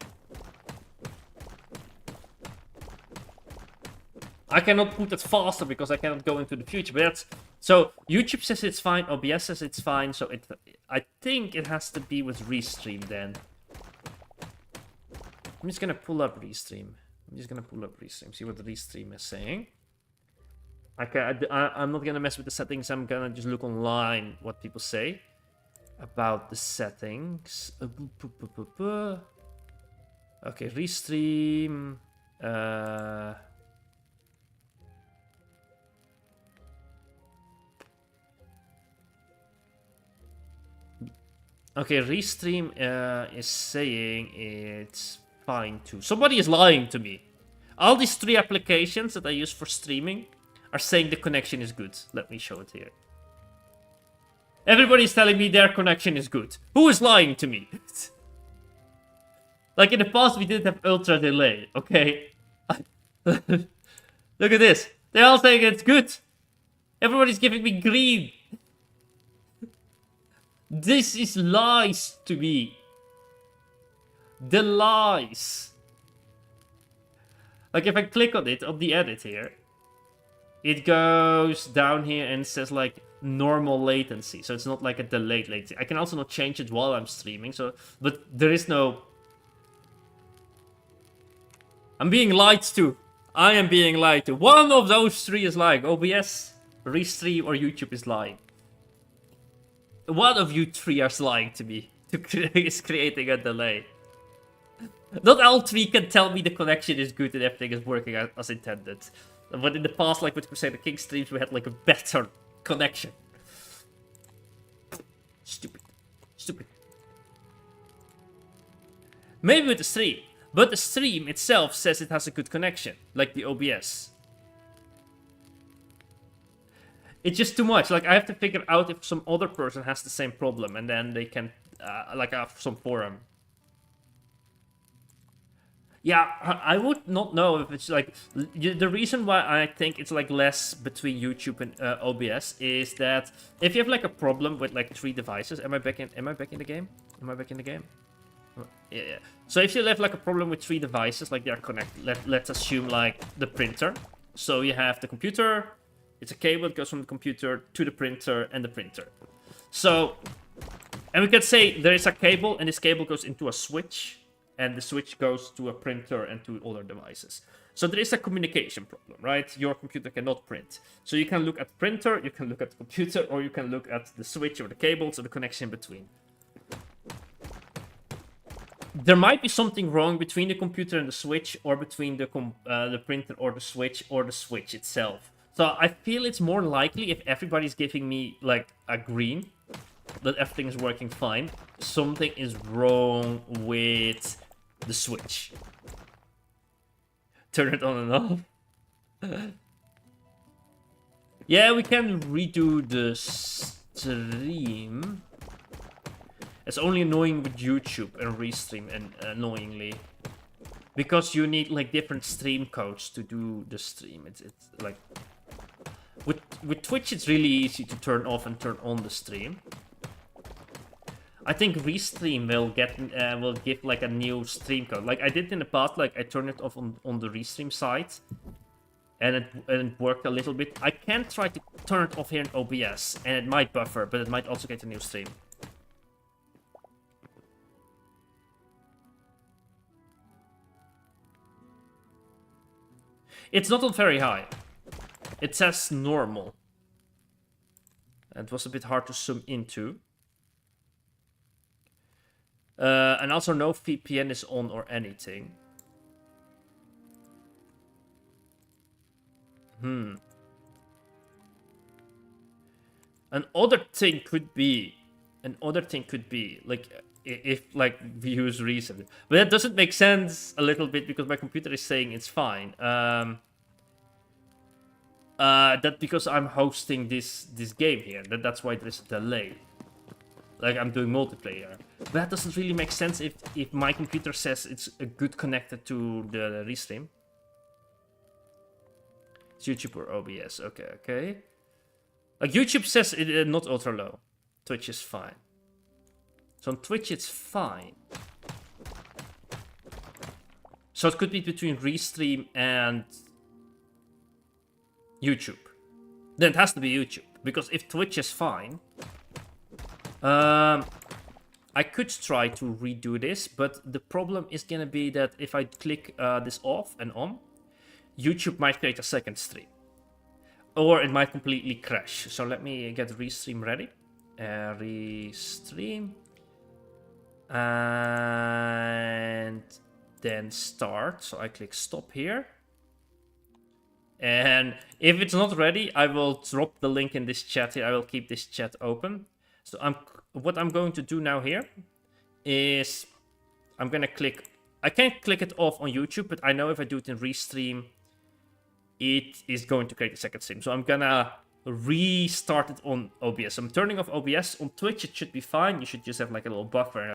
I cannot put it faster because I cannot go into the future, but that's... So, YouTube says it's fine, OBS says it's fine, so I think it has to be with Restream then. I'm just gonna pull up Restream. See what the Restream is saying. I'm not gonna mess with the settings, I'm gonna just look online what people say about the settings. Okay, Restream. Okay, Restream is saying it's fine too. Somebody is lying to me. All these 3 applications that I use for streaming are saying the connection is good. Let me show it here. Everybody's telling me their connection is good. Who is lying to me? Like in the past, we didn't have ultra delay, okay? Look at this. They're all saying it's good. Everybody's giving me green. This is lies to me. The lies. Like if I click on it, on the edit here, it goes down here and says like normal latency. So it's not like a delayed latency. I can also not change it while I'm streaming. So, but there is no... I'm being lied to. I am being lied to. One of those 3 is lying. OBS, Restream, or YouTube is lying. One of you 3 are lying to me. Is creating a delay. Not all 3 can tell me the connection is good and everything is working as intended. But in the past, like with Crusader King streams, we had like a better connection. Stupid. Stupid. Maybe with the stream. But the stream itself says it has a good connection. Like the OBS. It's just too much. Like, I have to figure out if some other person has the same problem. And then they can, like, have some forum. Yeah, I would not know if it's, like... The reason why I think it's, like, less between YouTube and OBS is that if you have, like, a problem with, like, 3 devices... Am I back in the game? Yeah. So if you have, like, a problem with 3 devices, like, they are connected... Let's assume, like, the printer. So you have the computer... It's a cable that goes from the computer to the printer and the printer. So, and we could say there is a cable and this cable goes into a switch. And the switch goes to a printer and to other devices. So there is a communication problem, right? Your computer cannot print. So you can look at the printer, you can look at the computer, or you can look at the switch or the cables or the connection between. There might be something wrong between the computer and the switch, or between the printer or the switch itself. So I feel it's more likely if everybody's giving me, like, a green, that everything is working fine. Something is wrong with the switch. Turn it on and off. Yeah, we can redo the stream. It's only annoying with YouTube and Restream, and annoyingly. Because you need, like, different stream codes to do the stream. It's like... With Twitch, it's really easy to turn off and turn on the stream. I think Restream will give like a new stream code. Like I did in the past, like I turned it off on the Restream site. and it worked a little bit. I can try to turn it off here in OBS, and it might buffer, but it might also get a new stream. It's not on very high. It says normal. It was a bit hard to zoom into. And also no VPN is on or anything. Another thing could be, like, if like we use reason, but that doesn't make sense a little bit because my computer is saying it's fine. That because I'm hosting this game here, that's why there's a delay. Like I'm doing multiplayer, but that doesn't really make sense if my computer says it's good connected to the restream. It's YouTube or OBS. Okay. Like YouTube says it not ultra low. Twitch is fine. So on Twitch it's fine. So it could be between Restream and YouTube. Then it has to be YouTube. Because if Twitch is fine... I could try to redo this, but the problem is gonna be that if I click this off and on, YouTube might create a second stream. Or it might completely crash. So let me get Restream ready. Restream. And then start. So I click stop here. And if it's not ready, I will drop the link in this chat here. I will keep this chat open. So what I'm going to do now here is I'm gonna click. I can't click it off on YouTube, but I know if I do it in Restream, it is going to create a second stream. So I'm gonna restart it on OBS. I'm turning off OBS. On Twitch, it should be fine. You should just have like a little buffer.